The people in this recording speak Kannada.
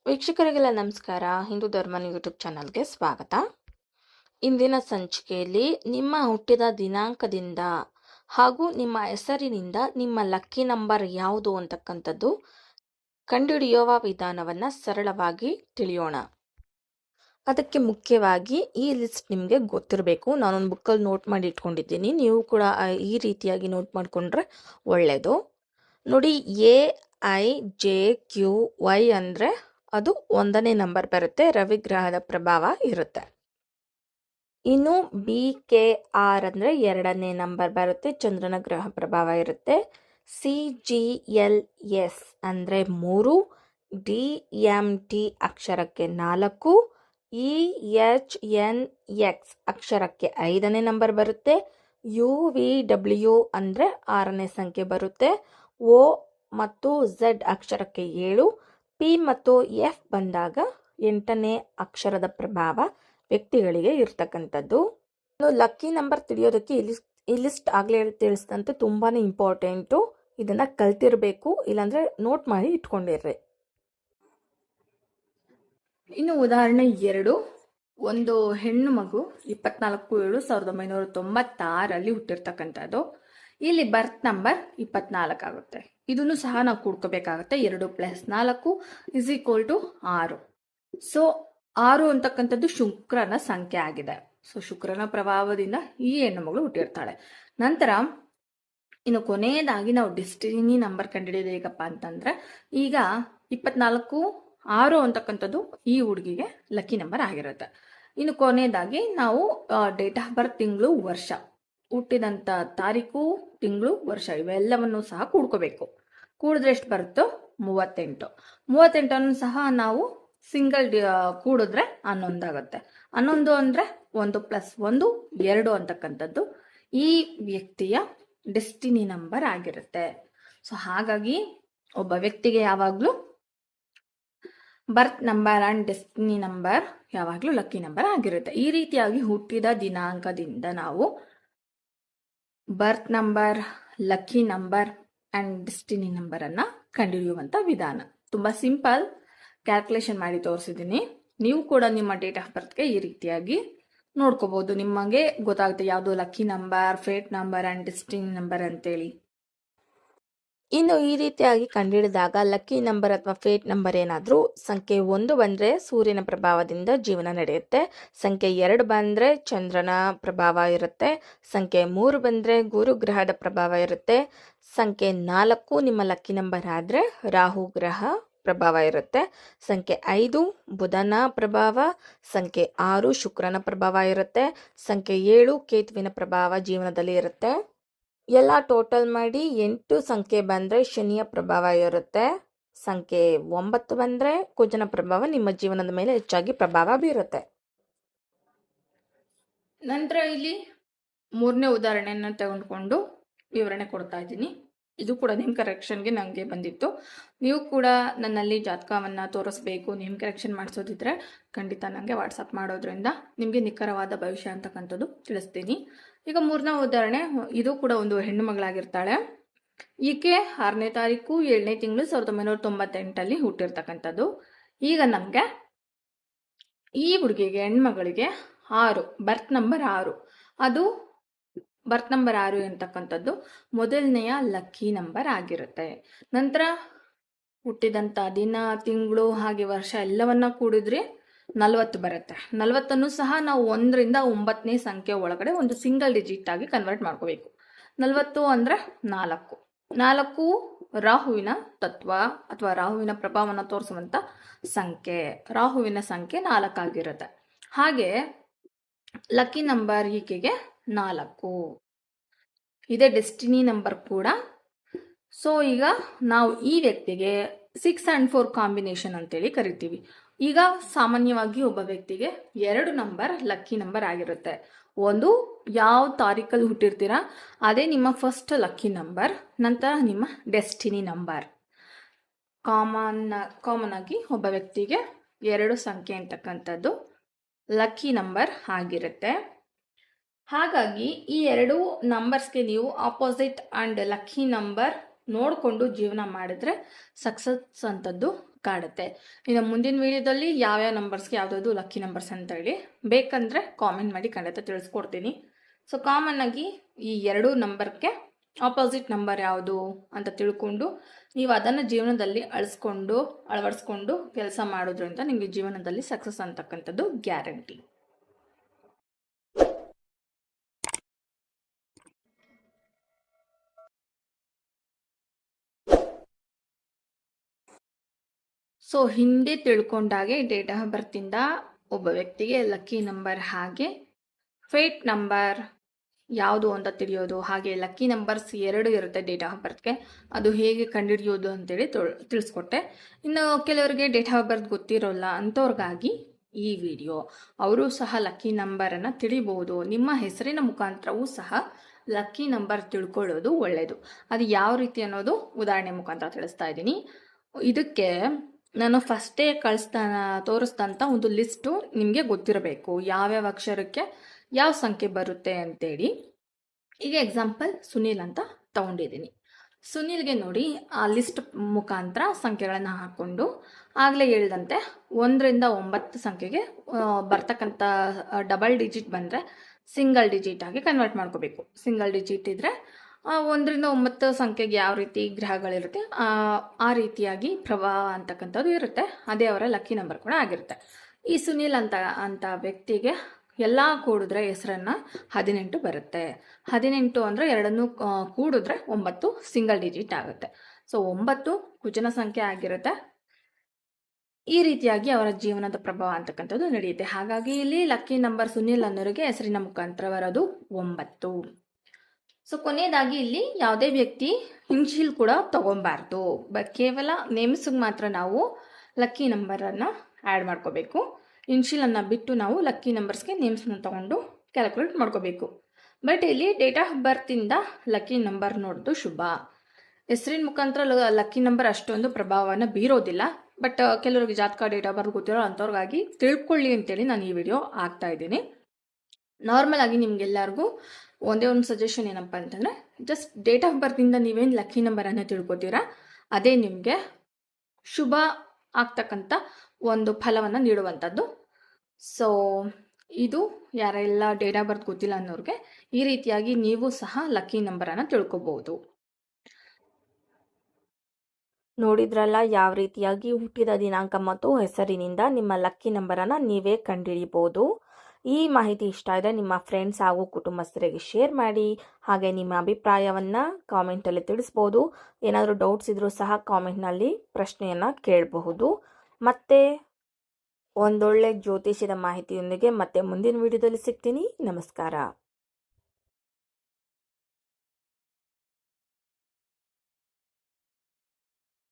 ವೀಕ್ಷಕರಿಗೆಲ್ಲ ನಮಸ್ಕಾರ. ಹಿಂದೂ ಧರ್ಮನ ಯೂಟ್ಯೂಬ್ ಚಾನಲ್ಗೆ ಸ್ವಾಗತ. ಇಂದಿನ ಸಂಚಿಕೆಯಲ್ಲಿ ನಿಮ್ಮ ಹುಟ್ಟಿದ ದಿನಾಂಕದಿಂದ ಹಾಗೂ ನಿಮ್ಮ ಹೆಸರಿನಿಂದ ನಿಮ್ಮ ಲಕ್ಕಿ ನಂಬರ್ ಯಾವುದು ಅಂತಕ್ಕಂಥದ್ದು ಕಂಡುಹಿಡಿಯುವ ವಿಧಾನವನ್ನು ಸರಳವಾಗಿ ತಿಳಿಯೋಣ. ಅದಕ್ಕೆ ಮುಖ್ಯವಾಗಿ ಈ ಲಿಸ್ಟ್ ನಿಮಗೆ ಗೊತ್ತಿರಬೇಕು. ನಾನೊಂದು ಬುಕ್ಕಲ್ಲಿ ನೋಟ್ ಮಾಡಿ ಇಟ್ಕೊಂಡಿದ್ದೀನಿ. ನೀವು ಕೂಡ ಈ ರೀತಿಯಾಗಿ ನೋಟ್ ಮಾಡಿಕೊಂಡ್ರೆ ಒಳ್ಳೆಯದು. ನೋಡಿ, AIJQY ಅಂದರೆ ಅದು 1ನೇ ನಂಬರ್ ಬರುತ್ತೆ, ರವಿಗ್ರಹದ ಪ್ರಭಾವ ಇರುತ್ತೆ. ಇನ್ನು BKR ಅಂದರೆ 2ನೇ ನಂಬರ್ ಬರುತ್ತೆ, ಚಂದ್ರನ ಗ್ರಹ ಪ್ರಭಾವ ಇರುತ್ತೆ. CGLS ಅಂದರೆ 3, DMT ಅಕ್ಷರಕ್ಕೆ 4, EHNX ಅಕ್ಷರಕ್ಕೆ 5ನೇ ನಂಬರ್ ಬರುತ್ತೆ. UVW ಅಂದರೆ 6ನೇ ಸಂಖ್ಯೆ ಬರುತ್ತೆ. O ಮತ್ತು Z ಅಕ್ಷರಕ್ಕೆ 7, P ಮತ್ತು F ಬಂದಾಗ 8ನೇ ಅಕ್ಷರದ ಪ್ರಭಾವ ವ್ಯಕ್ತಿಗಳಿಗೆ ಇರ್ತಕ್ಕಂಥದ್ದು. ಲಕ್ಕಿ ನಂಬರ್ ತಿಳಿಯೋದಕ್ಕೆ ಈ ಲಿಸ್ಟ್ ಆಗಲೇ ತಿಳಿಸಿದಂತೆ ತುಂಬಾ ಇಂಪಾರ್ಟೆಂಟು. ಇದನ್ನು ಕಲ್ತಿರಬೇಕು, ಇಲ್ಲಾಂದರೆ ನೋಟ್ ಮಾಡಿ ಇಟ್ಕೊಂಡಿರ್ರಿ. ಇನ್ನು ಉದಾಹರಣೆ 2, ಒಂದು ಹೆಣ್ಣು ಮಗು 24/7/1996 ಹುಟ್ಟಿರ್ತಕ್ಕಂಥದ್ದು. ಇಲ್ಲಿ ಬರ್ತ್ ನಂಬರ್ 24 ಆಗುತ್ತೆ. ಇದನ್ನು ಸಹ ನಾವು ಕೂಡ್ಕೋಬೇಕಾಗುತ್ತೆ. 2 + 4 = 6. ಸೊ 6 ಅಂತಕ್ಕಂಥದ್ದು ಶುಕ್ರನ ಸಂಖ್ಯೆ ಆಗಿದೆ. ಸೊ ಶುಕ್ರನ ಪ್ರಭಾವದಿಂದ ಈ ಹೆಣ್ಣು ಮಗಳು ಹುಟ್ಟಿರ್ತಾಳೆ. ನಂತರ ಇನ್ನು ಕೊನೆಯದಾಗಿ ನಾವು ಡೆಸ್ಟಿನಿ ನಂಬರ್ ಕಂಡುಹಿಡಿಯೋದು ಹೇಗಪ್ಪ ಅಂತಂದ್ರೆ, ಈಗ 24/6 ಅಂತಕ್ಕಂಥದ್ದು ಈ ಹುಡುಗಿಗೆ ಲಕ್ಕಿ ನಂಬರ್ ಆಗಿರುತ್ತೆ. ಇನ್ನು ಕೊನೆಯದಾಗಿ ನಾವು ಡೇಟ್ ಆಫ್ ಬರ್ತ್, ತಿಂಗಳು, ವರ್ಷ, ಹುಟ್ಟಿದಂಥ ತಾರೀಕು, ತಿಂಗಳು, ವರ್ಷ ಇವೆಲ್ಲವನ್ನು ಸಹ ಕೂಡ್ಕೋಬೇಕು. ಕೂಡಿದ್ರೆ ಎಷ್ಟು ಬರುತ್ತೋ 38. 38 ಸಹ ನಾವು ಸಿಂಗಲ್ ಕೂಡಿದ್ರೆ 11 ಆಗುತ್ತೆ. 11 ಅಂದರೆ 1 + 1 2 ಅಂತಕ್ಕಂಥದ್ದು ಈ ವ್ಯಕ್ತಿಯ ಡೆಸ್ಟಿನಿ ನಂಬರ್ ಆಗಿರುತ್ತೆ. ಸೊ ಹಾಗಾಗಿ ಒಬ್ಬ ವ್ಯಕ್ತಿಗೆ ಯಾವಾಗಲೂ ಬರ್ತ್ ನಂಬರ್ ಆ್ಯಂಡ್ ಡೆಸ್ಟಿನಿ ನಂಬರ್ ಯಾವಾಗಲೂ ಲಕ್ಕಿ ನಂಬರ್ ಆಗಿರುತ್ತೆ. ಈ ರೀತಿಯಾಗಿ ಹುಟ್ಟಿದ ದಿನಾಂಕದಿಂದ ನಾವು ಬರ್ತ್ number, lucky number and destiny ನಂಬರನ್ನು ಕಂಡುಹಿಡಿಯುವಂಥ ವಿಧಾನ ತುಂಬ ಸಿಂಪಲ್. ಕ್ಯಾಲ್ಕುಲೇಷನ್ ಮಾಡಿ ತೋರಿಸಿದ್ದೀನಿ. ನೀವು ಕೂಡ ನಿಮ್ಮ ಡೇಟ್ ಆಫ್ ಬರ್ತ್ಗೆ ಈ ರೀತಿಯಾಗಿ ನೋಡ್ಕೋಬಹುದು. ನಿಮಗೆ ಗೊತ್ತಾಗುತ್ತೆ ಯಾವುದು lucky number, fate number and destiny number ಅಂತೇಳಿ. ಇನ್ನು ಈ ರೀತಿಯಾಗಿ ಕಂಡುಹಿಡಿದಾಗ ಲಕ್ಕಿ ನಂಬರ್ ಅಥವಾ ಫೇಟ್ ನಂಬರ್ ಏನಾದರೂ ಸಂಖ್ಯೆ 1 ಬಂದರೆ ಸೂರ್ಯನ ಪ್ರಭಾವದಿಂದ ಜೀವನ ನಡೆಯುತ್ತೆ. ಸಂಖ್ಯೆ 2 ಬಂದರೆ ಚಂದ್ರನ ಪ್ರಭಾವ ಇರುತ್ತೆ. ಸಂಖ್ಯೆ 3 ಬಂದರೆ ಗುರುಗ್ರಹದ ಪ್ರಭಾವ ಇರುತ್ತೆ. ಸಂಖ್ಯೆ 4 ನಿಮ್ಮ ಲಕ್ಕಿ ನಂಬರ್ ಆದರೆ ರಾಹು ಗ್ರಹ ಪ್ರಭಾವ ಇರುತ್ತೆ. ಸಂಖ್ಯೆ 5 ಬುಧನ ಪ್ರಭಾವ. ಸಂಖ್ಯೆ 6 ಶುಕ್ರನ ಪ್ರಭಾವ ಇರುತ್ತೆ. ಸಂಖ್ಯೆ 7 ಕೇತುವಿನ ಪ್ರಭಾವ ಜೀವನದಲ್ಲಿ ಇರುತ್ತೆ. ಎಲ್ಲ ಟೋಟಲ್ ಮಾಡಿ 8 ಸಂಖ್ಯೆ ಬಂದರೆ ಶನಿಯ ಪ್ರಭಾವ ಇರುತ್ತೆ. ಸಂಖ್ಯೆ 9 ಬಂದರೆ ಕುಜನ ಪ್ರಭಾವ ನಿಮ್ಮ ಜೀವನದ ಮೇಲೆ ಹೆಚ್ಚಾಗಿ ಪ್ರಭಾವ ಬೀರುತ್ತೆ. ನಂತರ ಇಲ್ಲಿ 3ನೇ ಉದಾಹರಣೆಯನ್ನು ತೆಗೆದುಕೊಂಡು ವಿವರಣೆ ಕೊಡ್ತಾ ಇದ್ದೀನಿ. ಇದು ಕೂಡ ನೇಮ್ ಕರೆಕ್ಷನ್ಗೆ ನನಗೆ ಬಂದಿತ್ತು. ನೀವು ಕೂಡ ನನ್ನಲ್ಲಿ ಜಾತಕವನ್ನು ತೋರಿಸ್ಬೇಕು, ನೇಮ್ ಕರೆಕ್ಷನ್ ಮಾಡಿಸೋದಿದ್ರೆ ಖಂಡಿತ ನನಗೆ ವಾಟ್ಸಪ್ ಮಾಡೋದ್ರಿಂದ ನಿಮಗೆ ನಿಖರವಾದ ಭವಿಷ್ಯ ಅಂತಕ್ಕಂಥದ್ದು ತಿಳಿಸ್ತೀನಿ. ಈಗ 3ನೇ ಉದಾಹರಣೆ, ಇದು ಕೂಡ ಒಂದು ಹೆಣ್ಣು ಮಗಳಾಗಿರ್ತಾಳೆ. ಈಕೆ 6ನೇ ತಾರೀಕು 7ನೇ ತಿಂಗಳು 1998 ಹುಟ್ಟಿರ್ತಕ್ಕಂಥದ್ದು. ಈಗ ನಮಗೆ ಈ ಹುಡುಗಿಗೆ, ಹೆಣ್ಮಗಳಿಗೆ 6 ಬರ್ತ್ ನಂಬರ್ 6, ಅದು ಬರ್ತ್ ನಂಬರ್ 6 ಅಂತಕ್ಕಂಥದ್ದು ಮೊದಲನೆಯ ಲಕ್ಕಿ ನಂಬರ್ ಆಗಿರುತ್ತೆ. ನಂತರ ಹುಟ್ಟಿದಂಥ ದಿನ, ತಿಂಗಳು ಹಾಗೆ ವರ್ಷ ಎಲ್ಲವನ್ನ ಕೂಡಿದ್ರೆ 40 ಬರುತ್ತೆ. 40 ಸಹ ನಾವು 1ರಿಂದ 9ನೇ ಸಂಖ್ಯೆ ಒಳಗಡೆ ಒಂದು ಸಿಂಗಲ್ ಡಿಜಿಟ್ ಆಗಿ ಕನ್ವರ್ಟ್ ಮಾಡ್ಕೋಬೇಕು. 40 ಅಂದರೆ 4. 4 ರಾಹುವಿನ ತತ್ವ ಅಥವಾ ರಾಹುವಿನ ಪ್ರಭಾವವನ್ನು ತೋರಿಸುವಂಥ ಸಂಖ್ಯೆ. ರಾಹುವಿನ ಸಂಖ್ಯೆ 4 ಆಗಿರುತ್ತೆ. ಹಾಗೆ ಲಕ್ಕಿ ನಂಬರ್ ಈಕೆಗೆ 4. ಇದೇ ಡೆಸ್ಟಿನಿ ನಂಬರ್ ಕೂಡ. ಸೊ ಈಗ ನಾವು ಈ ವ್ಯಕ್ತಿಗೆ 6 and 4 ಕಾಂಬಿನೇಷನ್ ಅಂತೇಳಿ ಕರಿತೀವಿ. ಈಗ ಸಾಮಾನ್ಯವಾಗಿ ಒಬ್ಬ ವ್ಯಕ್ತಿಗೆ 2 ನಂಬರ್ ಲಕ್ಕಿ ನಂಬರ್ ಆಗಿರುತ್ತೆ. ಒಂದು ಯಾವ ತಾರೀಕಲ್ಲಿ ಹುಟ್ಟಿರ್ತೀರಾ ಅದೇ ನಿಮ್ಮ ಫಸ್ಟ್ ಲಕ್ಕಿ ನಂಬರ್, ನಂತರ ನಿಮ್ಮ ಡೆಸ್ಟಿನಿ ನಂಬರ್. ಕಾಮನ್ ಆಗಿ ಒಬ್ಬ ವ್ಯಕ್ತಿಗೆ 2 ಸಂಖ್ಯೆ ಅಂತಕ್ಕಂಥದ್ದು ಲಕ್ಕಿ ನಂಬರ್ ಆಗಿರುತ್ತೆ. ಹಾಗಾಗಿ ಈ 2 ನಂಬರ್ಸ್ಗೆ ನೀವು ಆಪೋಸಿಟ್ ಆ್ಯಂಡ್ ಲಕ್ಕಿ ನಂಬರ್ ನೋಡಿಕೊಂಡು ಜೀವನ ಮಾಡಿದ್ರೆ ಸಕ್ಸಸ್ ಅಂತದ್ದು ಕಾಡುತ್ತೆ. ಇನ್ನು ಮುಂದಿನ ವಿಡಿಯೋದಲ್ಲಿ ಯಾವ್ಯಾವ ನಂಬರ್ಸ್ಗೆ ಯಾವುದಾದ್ರು ಲಕ್ಕಿ ನಂಬರ್ಸ್ ಅಂತ ಹೇಳಿ ಬೇಕಂದರೆ ಕಾಮೆಂಟ್ ಮಾಡಿ ಖಂಡಿತ ತಿಳಿಸ್ಕೊಡ್ತೀನಿ. ಸೊ ಕಾಮನ್ ಆಗಿ ಈ 2 ನಂಬರ್ಗೆ ಆಪೋಸಿಟ್ ನಂಬರ್ ಯಾವುದು ಅಂತ ತಿಳ್ಕೊಂಡು ನೀವು ಅದನ್ನು ಜೀವನದಲ್ಲಿ ಅಳವಡಿಸ್ಕೊಂಡು ಕೆಲಸ ಮಾಡೋದ್ರಿಂದ ನಿಮಗೆ ಜೀವನದಲ್ಲಿ ಸಕ್ಸಸ್ ಅಂತಕ್ಕಂಥದ್ದು ಗ್ಯಾರಂಟಿ. ಸೊ ಹಿಂದೆ ತಿಳ್ಕೊಂಡಾಗೆ ಡೇಟ್ ಆಫ್ ಬರ್ತಿಂದ ಒಬ್ಬ ವ್ಯಕ್ತಿಗೆ ಲಕ್ಕಿ ನಂಬರ್ ಹಾಗೆ ಫೇಟ್ ನಂಬರ್ ಯಾವುದು ಅಂತ ತಿಳಿಯೋದು, ಹಾಗೆ ಲಕ್ಕಿ ನಂಬರ್ಸ್ 2 ಇರುತ್ತೆ ಡೇಟ್ ಆಫ್ ಬರ್ತ್ಗೆ, ಅದು ಹೇಗೆ ಕಂಡುಹಿಡಿಯೋದು ಅಂತೇಳಿ ತಿಳಿಸ್ಕೊಟ್ಟೆ. ಇನ್ನು ಕೆಲವರಿಗೆ ಡೇಟ್ ಆಫ್ ಬರ್ತ್ ಗೊತ್ತಿರೋಲ್ಲ ಅಂಥವ್ರಿಗಾಗಿ ಈ ವಿಡಿಯೋ. ಅವರು ಸಹ ಲಕ್ಕಿ ನಂಬರನ್ನು ತಿಳಿಬಹುದು. ನಿಮ್ಮ ಹೆಸರಿನ ಮುಖಾಂತರವೂ ಸಹ ಲಕ್ಕಿ ನಂಬರ್ ತಿಳ್ಕೊಳ್ಳೋದು ಒಳ್ಳೆಯದು. ಅದು ಯಾವ ರೀತಿ ಅನ್ನೋದು ಉದಾಹರಣೆ ಮುಖಾಂತರ ತಿಳಿಸ್ತಾ ಇದ್ದೀನಿ. ಇದಕ್ಕೆ ನಾನು ಫಸ್ಟೇ ತೋರಿಸ್ದಂಥ ಒಂದು ಲಿಸ್ಟು ನಿಮಗೆ ಗೊತ್ತಿರಬೇಕು, ಯಾವ್ಯಾವ ಅಕ್ಷರಕ್ಕೆ ಯಾವ ಸಂಖ್ಯೆ ಬರುತ್ತೆ ಅಂತೇಳಿ. ಈಗ ಎಕ್ಸಾಂಪಲ್ ಸುನೀಲ್ ಅಂತ ತಗೊಂಡಿದ್ದೀನಿ. ಸುನೀಲ್ಗೆ ನೋಡಿ ಆ ಲಿಸ್ಟ್ ಮುಖಾಂತರ ಸಂಖ್ಯೆಗಳನ್ನು ಹಾಕ್ಕೊಂಡು ಆಗಲೇ ಹೇಳಿದಂತೆ 1 ರಿಂದ 9 ಸಂಖ್ಯೆಗೆ ಬರ್ತಕ್ಕಂಥ ಡಬಲ್ ಡಿಜಿಟ್ ಬಂದರೆ ಸಿಂಗಲ್ ಡಿಜಿಟ್ ಆಗಿ ಕನ್ವರ್ಟ್ ಮಾಡ್ಕೋಬೇಕು. ಸಿಂಗಲ್ ಡಿಜಿಟ್ ಇದ್ದರೆ 1 ರಿಂದ 9 ಸಂಖ್ಯೆಗೆ ಯಾವ ರೀತಿ ಗ್ರಹಗಳಿರುತ್ತೆ ಆ ರೀತಿಯಾಗಿ ಪ್ರಭಾವ ಅಂತಕ್ಕಂಥದ್ದು ಇರುತ್ತೆ. ಅದೇ ಅವರ ಲಕ್ಕಿ ನಂಬರ್ ಕೂಡ ಆಗಿರುತ್ತೆ. ಈ ಸುನೀಲ್ ಅಂತ ವ್ಯಕ್ತಿಗೆ ಎಲ್ಲ ಕೂಡಿದ್ರೆ ಹೆಸರನ್ನು 18 ಬರುತ್ತೆ. 18 ಅಂದರೆ ಎರಡನ್ನೂ ಕೂಡಿದ್ರೆ 9 ಸಿಂಗಲ್ ಡಿಜಿಟ್ ಆಗುತ್ತೆ. ಸೊ 9 ಕುಜನ ಸಂಖ್ಯೆ ಆಗಿರುತ್ತೆ. ಈ ರೀತಿಯಾಗಿ ಅವರ ಜೀವನದ ಪ್ರಭಾವ ಅಂತಕ್ಕಂಥದ್ದು ನಡೆಯುತ್ತೆ. ಹಾಗಾಗಿ ಇಲ್ಲಿ ಲಕ್ಕಿ ನಂಬರ್ ಸುನೀಲ್ ಅನ್ನೋರಿಗೆ ಹೆಸರಿನ ಮುಖಾಂತರ ಬರೋದು 9. ಸೊ ಕೊನೆಯದಾಗಿ ಇಲ್ಲಿ ಯಾವುದೇ ವ್ಯಕ್ತಿ ಇನ್ಶಿಯಲ್ ಕೂಡ ತಗೊಬಾರ್ದು. ಕೇವಲ ನೇಮ್ಸ್ಗೆ ಮಾತ್ರ ನಾವು ಲಕ್ಕಿ ನಂಬರನ್ನು ಆ್ಯಡ್ ಮಾಡ್ಕೋಬೇಕು. ಇನ್ಶಿಯಲನ್ನು ಬಿಟ್ಟು ನಾವು ಲಕ್ಕಿ ನಂಬರ್ಸ್ಗೆ ನೇಮ್ಸ್ನ ತಗೊಂಡು ಕ್ಯಾಲ್ಕುಲೇಟ್ ಮಾಡ್ಕೋಬೇಕು. ಬಟ್ ಇಲ್ಲಿ ಡೇಟ್ ಆಫ್ ಬರ್ತಿಂದ ಲಕ್ಕಿ ನಂಬರ್ ನೋಡೋದು ಶುಭ. ಹೆಸರಿನ ಮುಖಾಂತರ ಲಕ್ಕಿ ನಂಬರ್ ಅಷ್ಟೊಂದು ಪ್ರಭಾವವನ್ನು ಬೀರೋದಿಲ್ಲ. ಬಟ್ ಕೆಲವರಿಗೆ ಜಾತಕ ಡೇಟ್ ಆಫ್ ಬರ್ತ್ ಗೊತ್ತಿರೋ ಅಂಥವ್ರಿಗಾಗಿ ತಿಳ್ಕೊಳ್ಳಿ ಅಂತೇಳಿ ನಾನು ಈ ವಿಡಿಯೋ ಆಗ್ತಾ ಇದ್ದೀನಿ. ನಾರ್ಮಲ್ ಆಗಿ ನಿಮ್ಗೆಲ್ಲರಿಗೂ ಒಂದೇ ಒಂದು ಸಜೆಷನ್ ಏನಪ್ಪ ಅಂತಂದರೆ, ಜಸ್ಟ್ ಡೇಟ್ ಆಫ್ ಬರ್ತಿಂದ ನೀವೇನು ಲಕ್ಕಿ ನಂಬರನ್ನು ತಿಳ್ಕೊತೀರಾ ಅದೇ ನಿಮಗೆ ಶುಭ ಆಗ್ತಕ್ಕಂಥ ಒಂದು ಫಲವನ್ನು ನೀಡುವಂಥದ್ದು. ಸೊ ಇದು ಯಾರೆಲ್ಲ ಡೇಟ್ ಆಫ್ ಬರ್ತ್ ಗೊತ್ತಿಲ್ಲ ಅನ್ನೋರಿಗೆ ಈ ರೀತಿಯಾಗಿ ನೀವು ಸಹ ಲಕ್ಕಿ ನಂಬರನ್ನು ತಿಳ್ಕೊಬಹುದು. ನೋಡಿದ್ರಲ್ಲ ಯಾವ ರೀತಿಯಾಗಿ ಹುಟ್ಟಿದ ದಿನಾಂಕ ಮತ್ತು ಹೆಸರಿನಿಂದ ನಿಮ್ಮ ಲಕ್ಕಿ ನಂಬರನ್ನು ನೀವೇ ಕಂಡುಹಿಡಿಯಬಹುದು. ಈ ಮಾಹಿತಿ ಇಷ್ಟ ಇದೆ ನಿಮ್ಮ ಫ್ರೆಂಡ್ಸ್ ಹಾಗೂ ಕುಟುಂಬಸ್ಥರಿಗೆ ಶೇರ್ ಮಾಡಿ. ಹಾಗೆ ನಿಮ್ಮ ಅಭಿಪ್ರಾಯವನ್ನು ಕಾಮೆಂಟಲ್ಲಿ ತಿಳಿಸ್ಬೋದು. ಏನಾದರೂ ಡೌಟ್ಸ್ ಇದ್ರೂ ಸಹ ಕಾಮೆಂಟ್ನಲ್ಲಿ ಪ್ರಶ್ನೆಯನ್ನು ಕೇಳಬಹುದು. ಮತ್ತೆ ಒಂದೊಳ್ಳೆ ಜ್ಯೋತಿಷ್ಯದ ಮಾಹಿತಿಯೊಂದಿಗೆ ಮತ್ತೆ ಮುಂದಿನ ವಿಡಿಯೋದಲ್ಲಿ ಸಿಗ್ತೀನಿ. ನಮಸ್ಕಾರ.